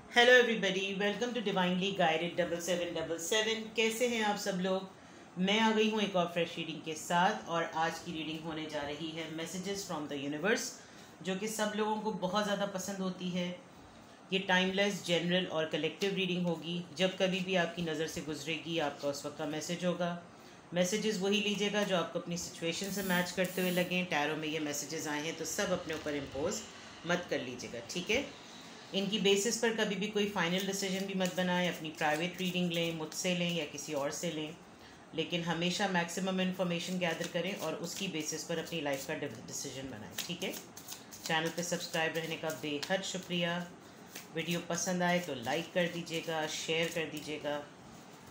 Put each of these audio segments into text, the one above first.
Hello everybody, welcome to Divinely Guided 7777। कैसे हैं आप सब लोग। मैं आ गई हूँ एक और फ्रेश रीडिंग के साथ और आज की रीडिंग होने जा रही है मैसेजेस फ्रॉम द यूनिवर्स, जो कि सब लोगों को बहुत ज़्यादा पसंद होती है। ये टाइमलेस, जनरल और कलेक्टिव रीडिंग होगी। जब कभी भी आपकी नज़र से गुजरेगी आपका उस वक्त का मैसेज होगा। मैसेजेस वही लीजिएगा जो आपको अपनी सिचुएशन से मैच करते हुए लगें। टैरो में ये मैसेजेस आए हैं तो सब अपने ऊपर इम्पोज मत कर लीजिएगा, ठीक है। इनकी बेसिस पर कभी भी कोई फाइनल डिसीजन भी मत बनाएं। अपनी प्राइवेट रीडिंग लें, मुझसे लें या किसी और से लें, लेकिन हमेशा मैक्सिमम इन्फॉर्मेशन गैदर करें और उसकी बेसिस पर अपनी लाइफ का डिसीजन बनाएं, ठीक है। चैनल पे सब्सक्राइब रहने का बेहद शुक्रिया। वीडियो पसंद आए तो लाइक कर दीजिएगा, शेयर कर दीजिएगा।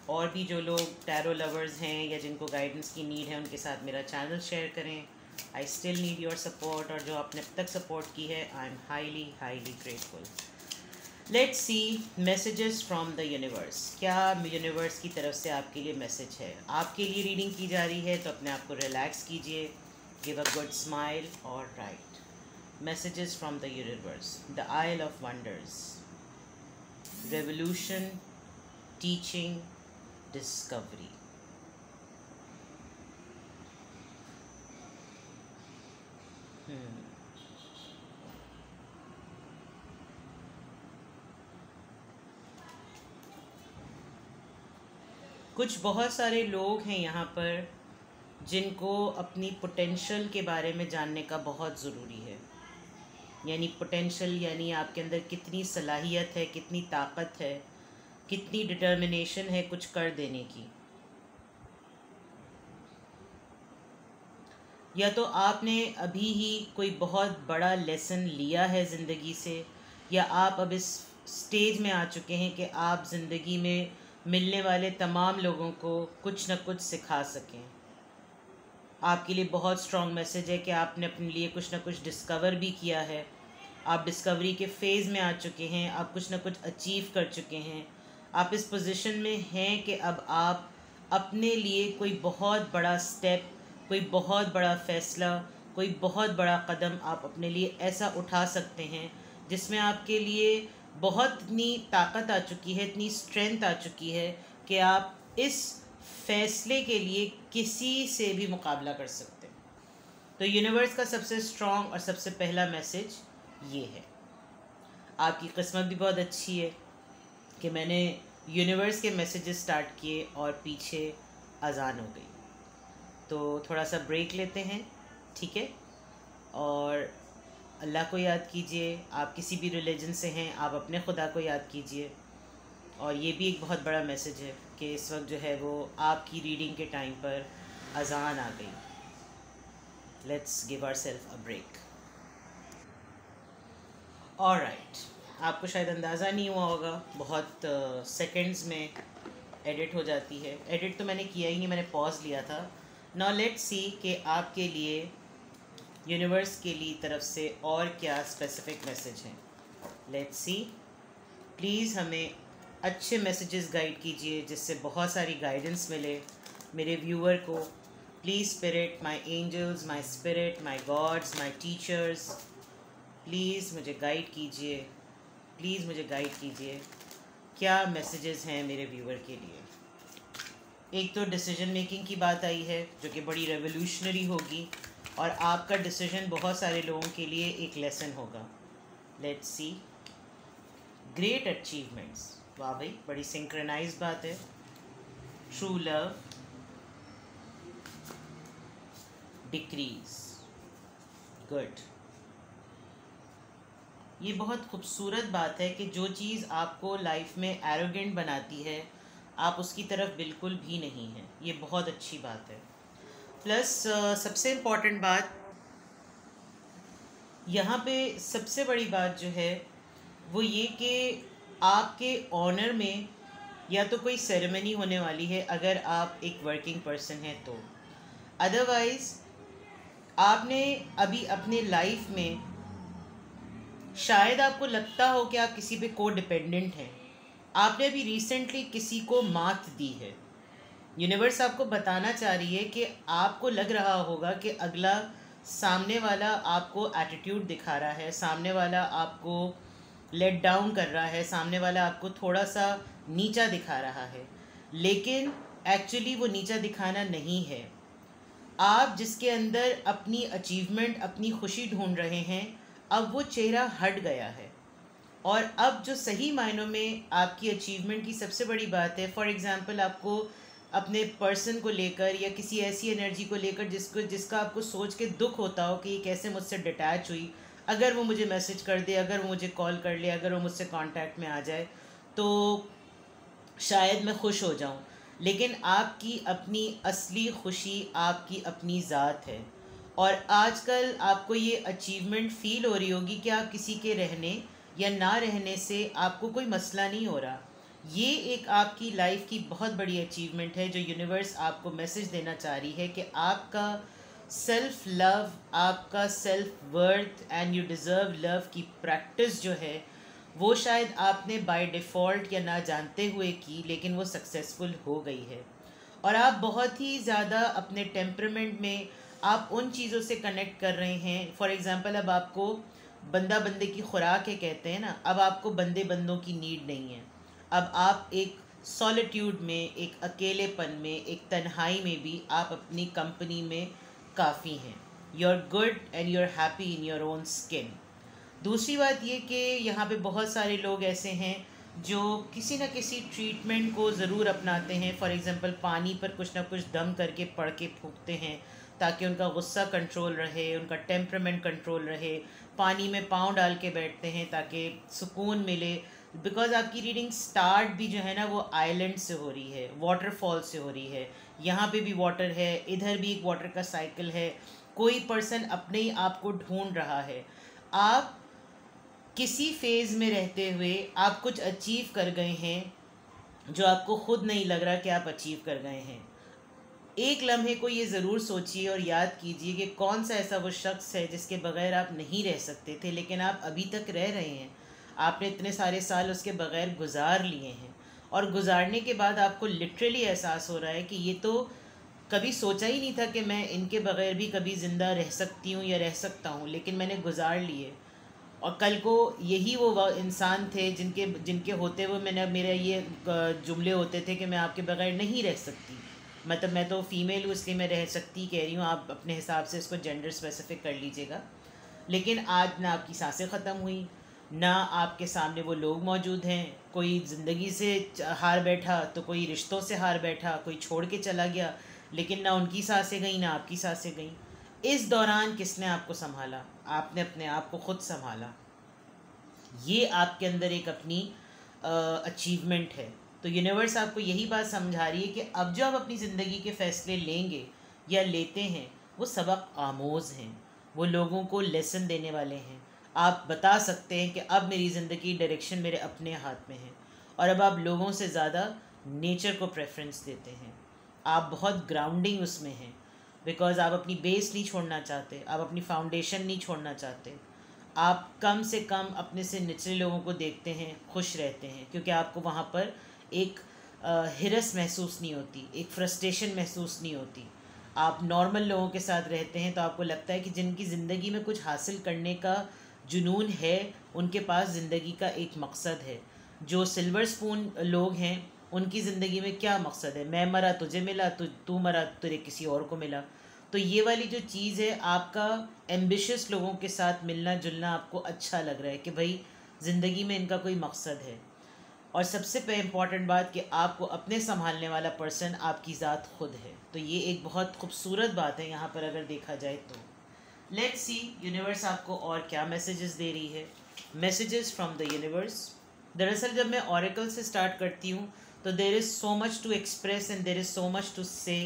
और भी जो लोग टैरो लवर्स हैं या जिनको गाइडेंस की नीड है उनके साथ मेरा चैनल शेयर करें। I still need your support, और जो आपने अब तक सपोर्ट की है I am highly highly grateful. Let's see messages from the universe. क्या यूनिवर्स की तरफ से आपके लिए मैसेज है। आपके लिए रीडिंग की जा रही है तो अपने आप को रिलैक्स कीजिए, गिव अ गुड स्माइल और right. Messages from the universe. The isle of wonders, revolution, teaching, discovery. कुछ बहुत सारे लोग हैं यहाँ पर जिनको अपनी पोटेंशियल के बारे में जानने का बहुत ज़रूरी है। यानी पोटेंशियल यानी आपके अंदर कितनी सलाहियत है, कितनी ताकत है, कितनी डिटर्मिनेशन है कुछ कर देने की। या तो आपने अभी ही कोई बहुत बड़ा लेसन लिया है ज़िंदगी से, या आप अब इस स्टेज में आ चुके हैं कि आप ज़िंदगी में मिलने वाले तमाम लोगों को कुछ न कुछ सिखा सकें। आपके लिए बहुत स्ट्रॉन्ग मैसेज है कि आपने अपने लिए कुछ न कुछ डिस्कवर भी किया है। आप डिस्कवरी के फेज़ में आ चुके हैं, आप कुछ न कुछ अचीव कर चुके हैं। आप इस पोजीशन में हैं कि अब आप अपने लिए कोई बहुत बड़ा स्टेप, कोई बहुत बड़ा फ़ैसला, कोई बहुत बड़ा कदम आप अपने लिए ऐसा उठा सकते हैं जिसमें आपके लिए बहुत इतनी ताकत आ चुकी है, इतनी स्ट्रेंथ आ चुकी है कि आप इस फैसले के लिए किसी से भी मुकाबला कर सकते हैं। तो यूनिवर्स का सबसे स्ट्रॉन्ग और सबसे पहला मैसेज ये है। आपकी किस्मत भी बहुत अच्छी है कि मैंने यूनिवर्स के मैसेजेस स्टार्ट किए और पीछे अजान हो गई। तो थोड़ा सा ब्रेक लेते हैं, ठीक है। और अल्लाह को याद कीजिए। आप किसी भी रिलीजन से हैं, आप अपने खुदा को याद कीजिए। और ये भी एक बहुत बड़ा मैसेज है कि इस वक्त जो है वो आपकी रीडिंग के टाइम पर अजान आ गई। Let's give ourselves a break. Alright, आपको शायद अंदाज़ा नहीं हुआ होगा, बहुत सेकंड्स में एडिट हो जाती है। एडिट तो मैंने किया ही नहीं, मैंने पॉज लिया था। नाउ लेट्स सी कि आपके लिए यूनिवर्स के लिए तरफ से और क्या स्पेसिफिक मैसेज हैं। Let's C. प्लीज़ हमें अच्छे मैसेजेस गाइड कीजिए जिससे बहुत सारी गाइडेंस मिले मेरे व्यूअर को। Please spirit, my angels, my spirit, my gods, my teachers, please मुझे गाइड कीजिए, प्लीज़ मुझे गाइड कीजिए। क्या मैसेजेस हैं मेरे व्यूअर के लिए। एक तो डिसीजन मेकिंग की बात आई है जो कि बड़ी रेवोल्यूशनरी होगी और आपका डिसीजन बहुत सारे लोगों के लिए एक लेसन होगा। Let's see. ग्रेट अचीवमेंट्स, वाह भाई, बड़ी सिंक्रोनाइज बात है। True love, decrease, good. ये बहुत खूबसूरत बात है कि जो चीज़ आपको लाइफ में एरोगेंट बनाती है आप उसकी तरफ बिल्कुल भी नहीं हैं। ये बहुत अच्छी बात है। प्लस सबसे इम्पॉर्टेंट बात यहाँ पे, सबसे बड़ी बात जो है वो ये कि आपके ऑनर में या तो कोई सेरेमनी होने वाली है अगर आप एक वर्किंग पर्सन हैं तो। अदरवाइज़ आपने अभी अपने लाइफ में, शायद आपको लगता हो कि आप किसी पे को डिपेंडेंट हैं, आपने अभी रिसेंटली किसी को मात दी है। यूनिवर्स आपको बताना चाह रही है कि आपको लग रहा होगा कि अगला सामने वाला आपको एटीट्यूड दिखा रहा है, सामने वाला आपको लेट डाउन कर रहा है, सामने वाला आपको थोड़ा सा नीचा दिखा रहा है, लेकिन एक्चुअली वो नीचा दिखाना नहीं है। आप जिसके अंदर अपनी अचीवमेंट, अपनी खुशी ढूंढ रहे हैं, अब वो चेहरा हट गया है। और अब जो सही मायनों में आपकी अचीवमेंट की सबसे बड़ी बात है, फॉर एग्ज़ाम्पल आपको अपने पर्सन को लेकर या किसी ऐसी एनर्जी को लेकर जिसका आपको सोच के दुख होता हो कि ये कैसे मुझसे डिटैच हुई, अगर वो मुझे मैसेज कर दे, अगर वो मुझे कॉल कर ले, अगर वो मुझसे कांटेक्ट में आ जाए तो शायद मैं खुश हो जाऊं। लेकिन आपकी अपनी असली खुशी आपकी अपनी ज़ात है। और आजकल आपको ये अचीवमेंट फ़ील हो रही होगी कि आप किसी के रहने या ना रहने से आपको कोई मसला नहीं हो रहा। ये एक आपकी लाइफ की बहुत बड़ी अचीवमेंट है जो यूनिवर्स आपको मैसेज देना चाह रही है कि आपका सेल्फ लव, आपका self worth and you deserve love की प्रैक्टिस जो है वो शायद आपने बाय डिफ़ॉल्ट या ना जानते हुए की, लेकिन वो सक्सेसफुल हो गई है। और आप बहुत ही ज़्यादा अपने टेम्परामेंट में आप उन चीज़ों से कनेक्ट कर रहे हैं। फॉर एग्ज़ाम्पल अब आपको बंदा बंदे की खुराक है कहते हैं ना, अब आपको बंदे बंदों की नीड नहीं है। अब आप एक सॉलिट्यूड में, एक अकेलेपन में, एक तन्हाई में भी आप अपनी कंपनी में काफ़ी हैं। You are good and you are happy in your own skin. दूसरी बात ये कि यहाँ पे बहुत सारे लोग ऐसे हैं जो किसी न किसी ट्रीटमेंट को ज़रूर अपनाते हैं। फॉर एग्ज़ाम्पल पानी पर कुछ ना कुछ दम करके पढ़ के फूंकते हैं ताकि उनका गुस्सा कंट्रोल रहे, उनका टेम्परामेंट कंट्रोल रहे। पानी में पाँव डाल के बैठते हैं ताकि सुकून मिले। बिकॉज आपकी रीडिंग स्टार्ट भी जो है ना वो आइलैंड से हो रही है, वाटरफॉल से हो रही है। यहाँ पे भी वाटर है, इधर भी एक वाटर का साइकिल है। कोई पर्सन अपने ही आप को ढूंढ रहा है। आप किसी फेज़ में रहते हुए आप कुछ अचीव कर गए हैं जो आपको खुद नहीं लग रहा कि आप अचीव कर गए हैं। एक लम्हे को ये ज़रूर सोचिए और याद कीजिए कि कौन सा ऐसा वो शख्स है जिसके बग़ैर आप नहीं रह सकते थे, लेकिन आप अभी तक रह रहे हैं। आपने इतने सारे साल उसके बग़ैर गुजार लिए हैं और गुजारने के बाद आपको लिटरली एहसास हो रहा है कि ये तो कभी सोचा ही नहीं था कि मैं इनके बग़ैर भी कभी ज़िंदा रह सकती हूँ या रह सकता हूँ, लेकिन मैंने गुजार लिए। और कल को यही वो इंसान थे जिनके जिनके होते हुए मैंने मेरे ये जुमले होते थे कि मैं आपके बगैर नहीं रह सकती। मतलब मैं तो फ़ीमेल हूँ इसलिए मैं रह सकती कह रही हूँ, आप अपने हिसाब से इसको जेंडर स्पेसिफिक कर लीजिएगा। लेकिन आज ना आपकी सांसें ख़त्म हुई, ना आपके सामने वो लोग मौजूद हैं। कोई ज़िंदगी से हार बैठा तो कोई रिश्तों से हार बैठा, कोई छोड़ के चला गया, लेकिन ना उनकी सांसें गई ना आपकी सांसें गई। इस दौरान किसने आपको संभाला? आपने अपने आप को खुद संभाला। ये आपके अंदर एक अपनी अचीवमेंट है। तो यूनिवर्स आपको यही बात समझा रही है कि अब जो आप अपनी ज़िंदगी के फ़ैसले लेंगे या लेते हैं वो सबक आमोज़ हैं, वो लोगों को लेसन देने वाले हैं। आप बता सकते हैं कि अब मेरी ज़िंदगी डायरेक्शन मेरे अपने हाथ में है। और अब आप लोगों से ज़्यादा नेचर को प्रेफरेंस देते हैं। आप बहुत ग्राउंडिंग उसमें हैं बिकॉज़ आप अपनी बेस नहीं छोड़ना चाहते, आप अपनी फाउंडेशन नहीं छोड़ना चाहते। आप कम से कम अपने से निचले लोगों को देखते हैं, खुश रहते हैं, क्योंकि आपको वहाँ पर एक हिरस महसूस नहीं होती, एक फ्रस्ट्रेशन महसूस नहीं होती। आप नॉर्मल लोगों के साथ रहते हैं तो आपको लगता है कि जिनकी ज़िंदगी में कुछ हासिल करने का जुनून है, उनके पास ज़िंदगी का एक मकसद है। जो सिल्वर स्पून लोग हैं उनकी ज़िंदगी में क्या मकसद है? मैं मरा तुझे मिला, तू मरा तुझे किसी और को मिला। तो ये वाली जो चीज़ है, आपका एम्बिशियस लोगों के साथ मिलना जुलना आपको अच्छा लग रहा है कि भाई ज़िंदगी में इनका कोई मकसद है। और सबसे इम्पॉर्टेंट बात कि आपको अपने संभालने वाला पर्सन आपकी ज़ात खुद है। तो ये एक बहुत खूबसूरत बात है यहाँ पर अगर देखा जाए तो। लेट्स सी यूनिवर्स आपको और क्या मैसेजेस दे रही है। Messages from the universe. दरअसल जब मैं ऑरेकल से स्टार्ट करती हूँ तो there is so much to express and there is so much to say.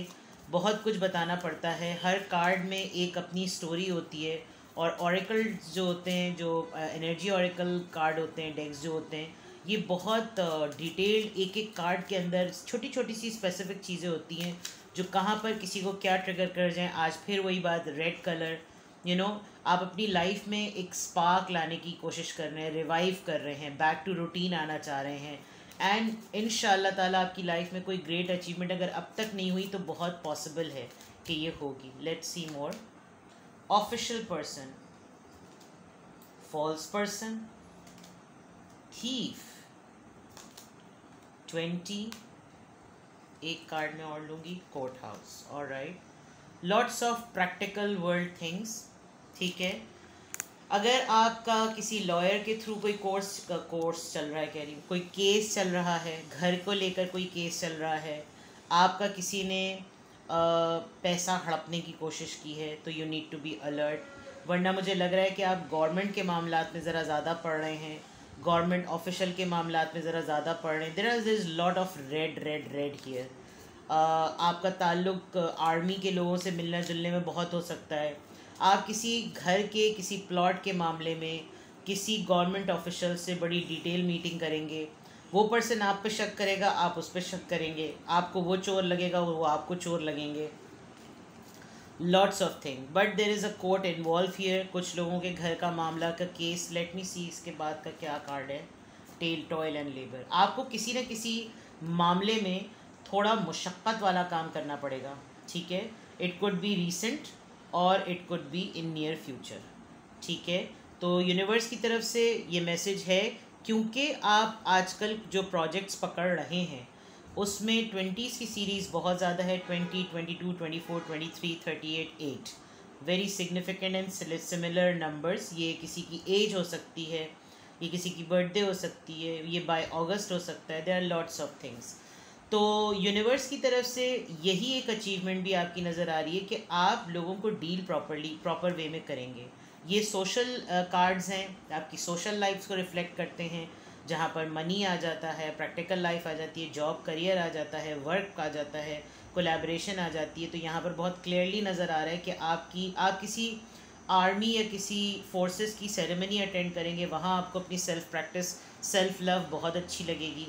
बहुत कुछ बताना पड़ता है। हर कार्ड में एक अपनी स्टोरी होती है। और ऑरेकल जो होते हैं, जो एनर्जी ऑरेकल कार्ड होते हैं, डेक्स जो होते हैं, ये बहुत डिटेल्ड एक एक कार्ड के अंदर छोटी छोटी सी स्पेसिफिक चीज़ें होती हैं जो कहाँ पर किसी को क्या ट्रिगर कर जाएं। आज फिर वही बात, रेड कलर, आप अपनी लाइफ में एक स्पार्क लाने की कोशिश कर रहे हैं, रिवाइव कर रहे हैं, बैक टू रूटीन आना चाह रहे हैं। एंड इंशाल्लाह ताला आपकी लाइफ में कोई ग्रेट अचीवमेंट अगर अब तक नहीं हुई तो बहुत पॉसिबल है कि ये होगी। Let's see more. Official person, false person, thief 20, एक कार्ड में और लूँगी courthouse. Alright, lots of practical world things. ठीक है, अगर आपका किसी लॉयर के थ्रू कोई कोर्स चल रहा है, कह रही हूँ कोई केस चल रहा है, घर को लेकर कोई केस चल रहा है, आपका किसी ने पैसा हड़पने की कोशिश की है, तो you need to be alert. वरना मुझे लग रहा है कि आप गवर्नमेंट के मामलात में ज़रा ज़्यादा पढ़ रहे हैं, गवर्नमेंट ऑफिशियल के मामलात में ज़रा ज़्यादा पढ़ रहे हैं। There is lot of red red red here. आपका ताल्लुक आर्मी के लोगों से मिलने जुलने में बहुत हो सकता है। आप किसी घर के किसी प्लॉट के मामले में किसी गवर्नमेंट ऑफिशियल से बड़ी डिटेल मीटिंग करेंगे। वो पर्सन आप पे शक करेगा, आप उस पर शक करेंगे, आपको वो चोर लगेगा, वो आपको चोर लगेंगे। Lots of thing, but there is a court involve here. कुछ लोगों के घर का मामला का केस। लेट मी सी इसके बाद का क्या कार्ड है। Tell, toil and labour. आपको किसी न किसी मामले में थोड़ा मुशक्क़त वाला काम करना पड़ेगा। ठीक है, इट कुड बी रीसेंट और it could be in near future. ठीक है, तो यूनिवर्स की तरफ से ये मैसेज है, क्योंकि आप आजकल जो प्रोजेक्ट्स पकड़ रहे हैं उसमें 20s की सीरीज़ बहुत ज़्यादा है। 20, 22, 24, 23, 38, 8 very significant and similar numbers. ये किसी की एज हो सकती है, ये किसी की बर्थडे हो सकती है, ये बाय अगस्त हो सकता है। There are lots of things. तो यूनिवर्स की तरफ से यही एक अचीवमेंट भी आपकी नज़र आ रही है कि आप लोगों को डील प्रॉपर वे में करेंगे। ये सोशल कार्ड्स हैं, आपकी सोशल लाइफ को रिफ्लेक्ट करते हैं, जहाँ पर मनी आ जाता है, प्रैक्टिकल लाइफ आ जाती है, जॉब करियर आ जाता है, वर्क आ जाता है, कोलैबोरेशन आ जाती है। तो यहाँ पर बहुत क्लियरली नज़र आ रहा है कि आप किसी आर्मी या किसी फोर्सेस की सेरेमनी अटेंड करेंगे, वहाँ आपको अपनी सेल्फ प्रैक्टिस, सेल्फ लव बहुत अच्छी लगेगी।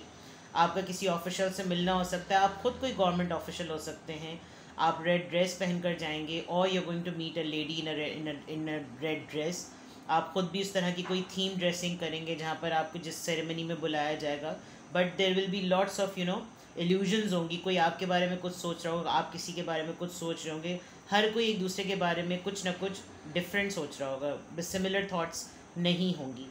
आपका किसी ऑफिशियल से मिलना हो सकता है, आप खुद कोई गवर्नमेंट ऑफिशियल हो सकते हैं, आप रेड ड्रेस पहनकर जाएंगे, और you going to meet a lady in a red dress. आप खुद भी उस तरह की कोई थीम ड्रेसिंग करेंगे जहाँ पर आपको जिस सेरेमनी में बुलाया जाएगा। But there will be lots of illusions होंगी। कोई आपके बारे में कुछ सोच रहा होगा, आप किसी के बारे में कुछ सोच रहे होंगे, हर कोई एक दूसरे के बारे में कुछ ना कुछ डिफरेंट सोच रहा होगा, सिमिलर थॉट्स नहीं होंगी।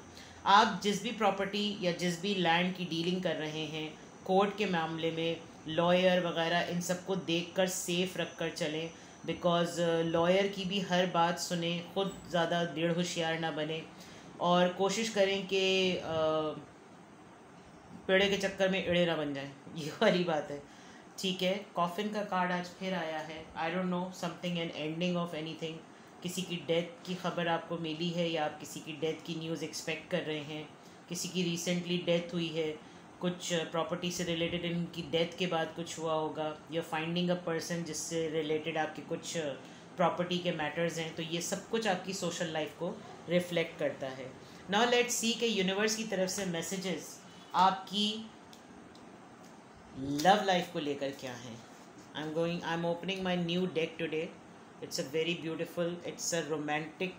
आप जिस भी प्रॉपर्टी या जिस भी लैंड की डीलिंग कर रहे हैं, कोर्ट के मामले में लॉयर वगैरह, इन सबको देख कर सेफ रख कर चलें। बिकॉज़ लॉयर की भी हर बात सुने, ख़ुद ज़्यादा डेढ़ होशियार ना बने, और कोशिश करें कि पेड़े के चक्कर में एड़े ना बन जाए, ये वाली बात है। ठीक है, कॉफिन का कार्ड आज फिर आया है। I don't know, something an ending of anything. किसी की डेथ की खबर आपको मिली है, या आप किसी की डेथ की न्यूज़ एक्सपेक्ट कर रहे हैं, किसी की रिसेंटली डेथ हुई है, कुछ प्रॉपर्टी से रिलेटेड इनकी डेथ के बाद कुछ हुआ होगा, या फाइंडिंग अ पर्सन जिससे रिलेटेड आपके कुछ प्रॉपर्टी के मैटर्स हैं। तो ये सब कुछ आपकी सोशल लाइफ को रिफ्लेक्ट करता है। नाउ लेट्स सी कि यूनिवर्स की तरफ से मैसेजेस आपकी लव लाइफ को लेकर क्या हैं। I am opening my new deck today. It's a very beautiful, it's a romantic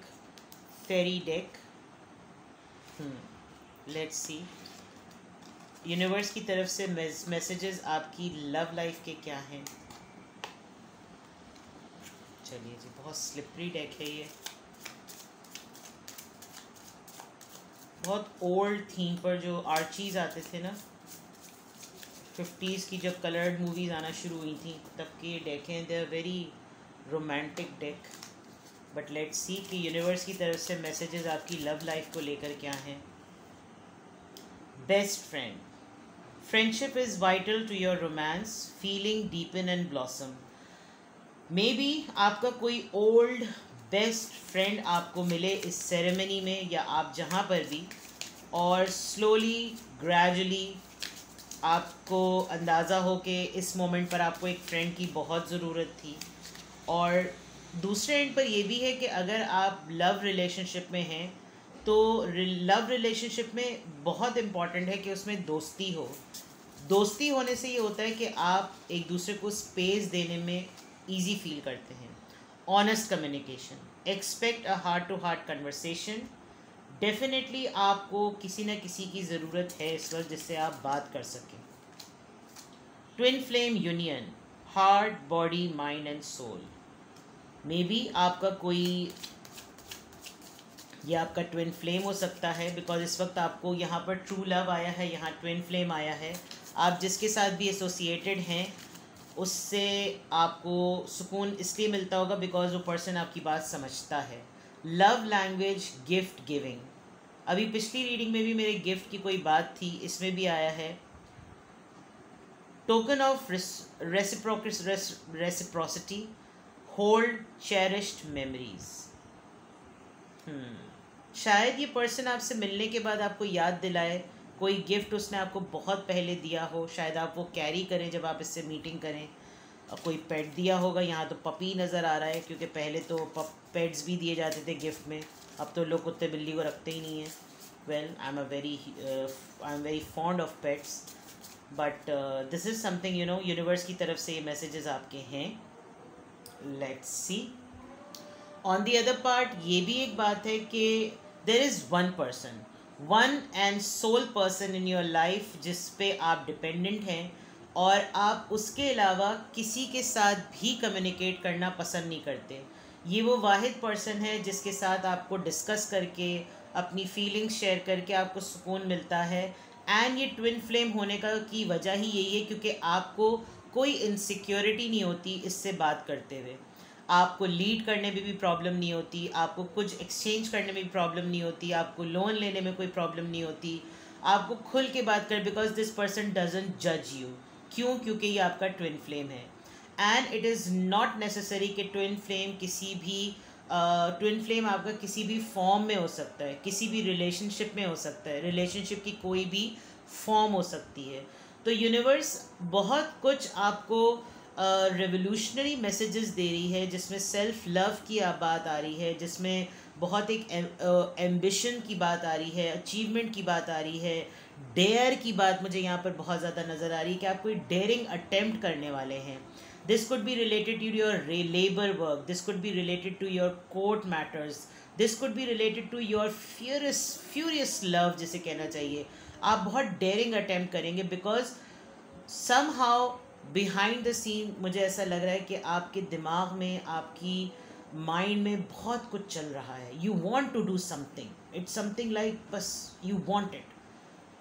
fairy deck. Let's see universe की तरफ से मैसेजेस आपकी लव लाइफ के क्या हैं। चलिए जी, बहुत स्लिपरी डेक है ये, बहुत ओल्ड थीम पर जो आर्चीज़ आते थे ना 50s की, जब कलर्ड मूवीज़ आना शुरू हुई थी, तब के डेक हैं। They are very romantic deck. But let's see कि यूनिवर्स की तरफ से मैसेजेस आपकी लव लाइफ को लेकर क्या हैं। Best friend, friendship is vital to your romance, feeling deepen and blossom. May be आपका कोई ओल्ड बेस्ट फ्रेंड आपको मिले इस सेरेमनी में, या आप जहाँ पर भी, और स्लोली ग्रेजुअली आपको अंदाज़ा हो कि इस मोमेंट पर आपको एक फ्रेंड की बहुत ज़रूरत थी। और दूसरे एंड पर ये भी है कि अगर आप लव रिलेशनशिप में हैं, तो लव रिलेशनशिप में बहुत इम्पॉर्टेंट है कि उसमें दोस्ती हो। दोस्ती होने से ये होता है कि आप एक दूसरे को स्पेस देने में ईजी फील करते हैं। Honest communication, expect a heart to heart conversation. Definitely आपको किसी न किसी की ज़रूरत है इस वक्त जिससे आप बात कर सकें। Twin flame union, heart, body, mind and soul. May be आपका कोई ये आपका ट्विन फ्लेम हो सकता है, बिकॉज इस वक्त आपको यहाँ पर ट्रू लव आया है, यहाँ ट्विन फ्लेम आया है। आप जिसके साथ भी एसोसिएटेड हैं उससे आपको सुकून इसलिए मिलता होगा बिकॉज वो पर्सन आपकी बात समझता है। Love language gift giving. अभी पिछली रीडिंग में भी मेरे गिफ्ट की कोई बात थी, इसमें भी आया है token of reciprocity, hold cherished memories. शायद ये पर्सन आपसे मिलने के बाद आपको याद दिलाए कोई गिफ्ट उसने आपको बहुत पहले दिया हो, शायद आप वो कैरी करें जब आप इससे मीटिंग करें। कोई पेट दिया होगा, यहाँ तो पपी नज़र आ रहा है क्योंकि पहले तो पेट्स भी दिए जाते थे गिफ्ट में, अब तो लोग कुत्ते बिल्ली को रखते ही नहीं हैं। Well, I am very fond of pets, but this is something universe की तरफ से ये मैसेजेस आपके हैं। Let's see. On the other part ये भी एक बात है कि there is one person, one and soul person in your life जिस पे आप डिपेंडेंट हैं, और आप उसके अलावा किसी के साथ भी कम्युनिकेट करना पसंद नहीं करते। ये वो वाहिद पर्सन है जिसके साथ आपको डिस्कस करके अपनी फीलिंग्स शेयर करके आपको सुकून मिलता है। एंड ये ट्विन फ्लेम होने का की वजह ही यही है क्योंकि आपको कोई इनसिक्योरिटी नहीं होती इससे बात करते हुए, आपको लीड करने में भी प्रॉब्लम नहीं होती, आपको कुछ एक्सचेंज करने में भी प्रॉब्लम नहीं होती, आपको लोन लेने में कोई प्रॉब्लम नहीं होती, आपको खुल के बात कर, बिकॉज दिस पर्सन डजंट जज यू। क्यों? क्योंकि ये आपका ट्विन फ्लेम है। And it is not necessary कि ट्विन फ्लेम किसी भी ट्विन फ्लेम आपका किसी भी फॉर्म में हो सकता है, किसी भी रिलेशनशिप में हो सकता है, रिलेशनशिप की कोई भी फॉर्म हो सकती है। तो यूनिवर्स बहुत कुछ आपको रेवोल्यूशनरी मैसेजेस दे रही है जिसमें सेल्फ लव की बात आ रही है, जिसमें बहुत एक एम्बिशन की बात आ रही है, अचीवमेंट की बात आ रही है, डेयर की बात मुझे यहाँ पर बहुत ज़्यादा नज़र आ रही है कि आप कोई डेयरिंग अटेम्प्ट करने वाले हैं। This could be related to your labour work, this could be related to your court matters, this could be related to your furious love जिसे कहना चाहिए। आप बहुत डेयरिंग अटेम्प्ट करेंगे because somehow behind the scene मुझे ऐसा लग रहा है कि आपके दिमाग में, आपकी माइंड में बहुत कुछ चल रहा है। You want to do something, it's something like बस यू वॉन्ट इट,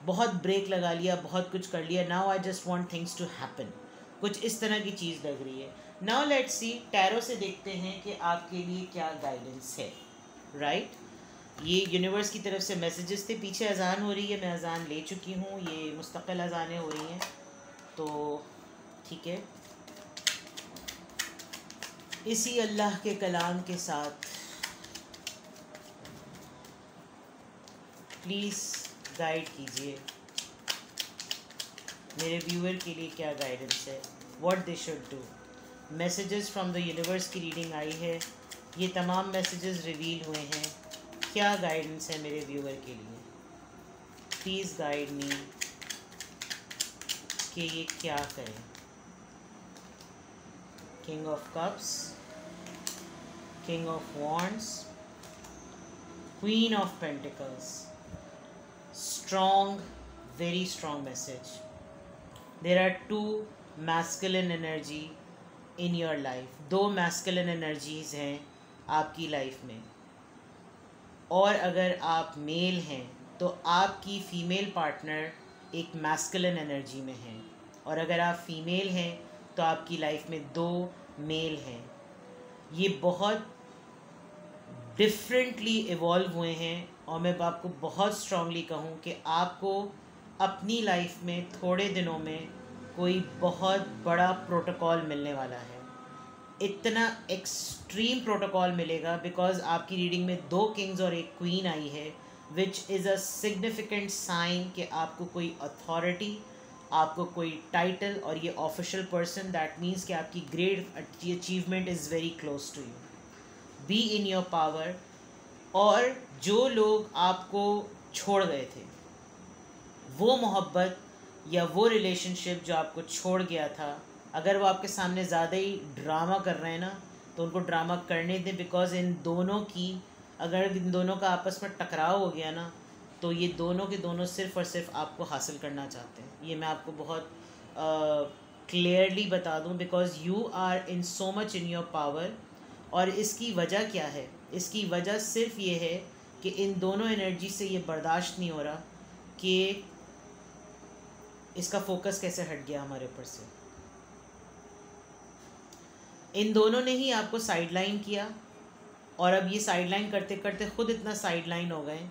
बहुत ब्रेक लगा लिया, बहुत कुछ कर लिया, now I just want things to happen, कुछ इस तरह की चीज़ लग रही है। नाउ लेट्स सी, टैरो से देखते हैं कि आपके लिए क्या गाइडेंस है। राइट, ये यूनिवर्स की तरफ से मैसेजेस थे। पीछे अजान हो रही है, मैं अजान ले चुकी हूँ, ये मुस्तकिल अजानें हो रही हैं, तो ठीक है। इसी अल्लाह के कलाम के साथ प्लीज़ गाइड कीजिए मेरे व्यूअर के लिए क्या गाइडेंस है, what they should do. Messages from the universe की रीडिंग आई है, ये तमाम मैसेजेस रिवील हुए हैं, क्या गाइडेंस है मेरे व्यूअर के लिए। प्लीज़ गाइड मी कि ये क्या करें। King of cups, king of wands, queen of pentacles, strong, very strong message. There are two masculine energy in your life, दो मैस्कुलिन एनर्जीज हैं आपकी लाइफ में, और अगर आप मेल हैं तो आपकी फ़ीमेल पार्टनर एक मैस्कुलिन एनर्जी में है, और अगर आप फीमेल हैं तो आपकी लाइफ में दो मेल हैं। ये बहुत डिफरेंटली इवॉल्व हुए हैं, और मैं आपको बहुत स्ट्रांगली कहूँ कि आपको अपनी लाइफ में थोड़े दिनों में कोई बहुत बड़ा प्रोटोकॉल मिलने वाला है। इतना एक्सट्रीम प्रोटोकॉल मिलेगा बिकॉज आपकी रीडिंग में दो किंग्स और एक क्वीन आई है, which is a significant sign कि आपको कोई अथॉरिटी, आपको कोई टाइटल और ये ऑफिशियल पर्सन, दैट मीन्स कि आपकी great achievement is very close to you. Be in your power. और जो लोग आपको छोड़ गए थे, वो मोहब्बत या वो रिलेशनशिप जो आपको छोड़ गया था, अगर वो आपके सामने ज़्यादा ही ड्रामा कर रहे हैं ना, तो उनको ड्रामा करने दें, बिकॉज़ इन दोनों की, अगर इन दोनों का आपस में टकराव हो गया ना, तो ये दोनों के दोनों सिर्फ़ और सिर्फ आपको हासिल करना चाहते हैं। ये मैं आपको बहुत क्लियरली बता दूं, because you are in so much in your power. और इसकी वजह क्या है? इसकी वजह सिर्फ ये है कि इन दोनों एनर्जी से ये बर्दाश्त नहीं हो रहा कि इसका फोकस कैसे हट गया हमारे ऊपर से। इन दोनों ने ही आपको साइडलाइन किया और अब ये साइडलाइन करते करते ख़ुद इतना साइडलाइन हो गए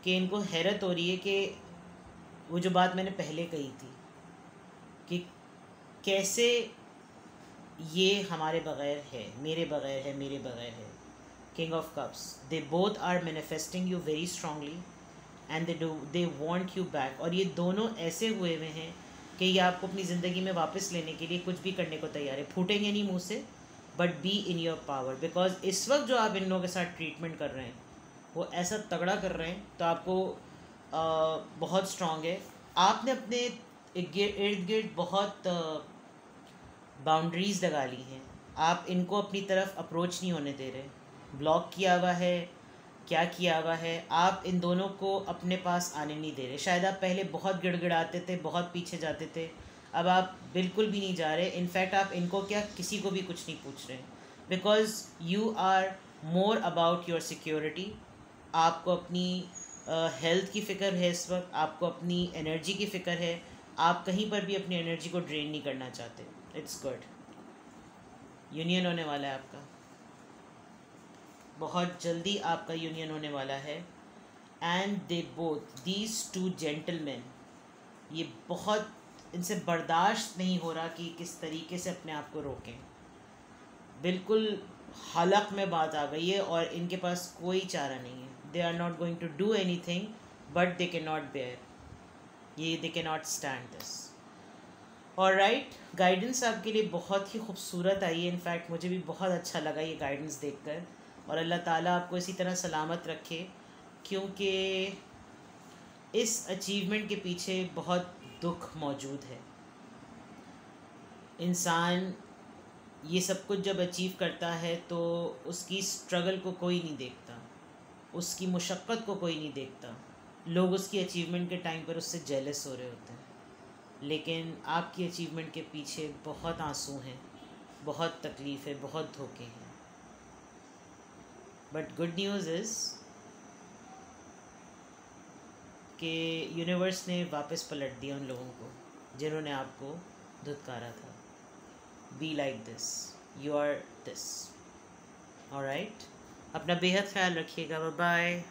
कि इनको हैरत हो रही है कि वो जो बात मैंने पहले कही थी कि कैसे ये हमारे बग़ैर है, मेरे बग़ैर है, मेरे बग़ैर है। King of cups, they both are manifesting you very strongly and they want you back. और ये दोनों ऐसे हुए हुए हैं कि ये आपको अपनी ज़िंदगी में वापस लेने के लिए कुछ भी करने को तैयार है। फूटेंगे नहीं मुँह से, but B in your power, because इस वक्त जो आप इन लोगों के साथ ट्रीटमेंट कर रहे हैं वो ऐसा तगड़ा कर रहे हैं तो आपको बहुत स्ट्रांग है। आपने अपने इर्द गिर्द बहुत बाउंड्रीज़ लगा ली हैं, आप इनको अपनी तरफ अप्रोच नहीं होने दे रहे, ब्लॉक किया हुआ है, क्या किया हुआ है, आप इन दोनों को अपने पास आने नहीं दे रहे। शायद आप पहले बहुत गिड़गिड़ाते थे, बहुत पीछे जाते थे, अब आप बिल्कुल भी नहीं जा रहे। इनफैक्ट आप इनको क्या किसी को भी कुछ नहीं पूछ रहे, because you are more about your security. आपको अपनी हेल्थ की फ़िक्र है इस वक्त, आपको अपनी एनर्जी की फ़िक्र है, आप कहीं पर भी अपनी एनर्जी को ड्रेन नहीं करना चाहते। इट्स गुड, यूनियन होने वाला है आपका, बहुत जल्दी आपका यूनियन होने वाला है। And they both these two gentleman, ये बहुत इनसे बर्दाश्त नहीं हो रहा कि किस तरीके से अपने आप को रोकें। बिल्कुल हलक में बात आ गई है और इनके पास कोई चारा नहीं है। They are not going to do anything but they can not bear, ये they can not stand this. और राइट, गाइडेंस आपके लिए बहुत ही खूबसूरत आई है। इनफैक्ट मुझे भी बहुत अच्छा लगा ये गाइडेंस देखकर, और अल्लाह ताला आपको इसी तरह सलामत रखे, क्योंकि इस अचीवमेंट के पीछे बहुत दुख मौजूद है। इंसान ये सब कुछ जब अचीव करता है तो उसकी स्ट्रगल को कोई नहीं देखता, उसकी मुशक्क़त को कोई नहीं देखता। लोग उसकी अचीवमेंट के टाइम पर उससे जेलस हो रहे होते हैं, लेकिन आपकी अचीवमेंट के पीछे बहुत आंसू हैं, बहुत तकलीफ़ है, बहुत धोखे हैं। बट गुड न्यूज़ इज़ कि यूनिवर्स ने वापस पलट दिया उन लोगों को जिन्होंने आपको धुतकारा था। Be like this, you are this, alright. अपना बेहद ख्याल रखिएगा, बाय बाय।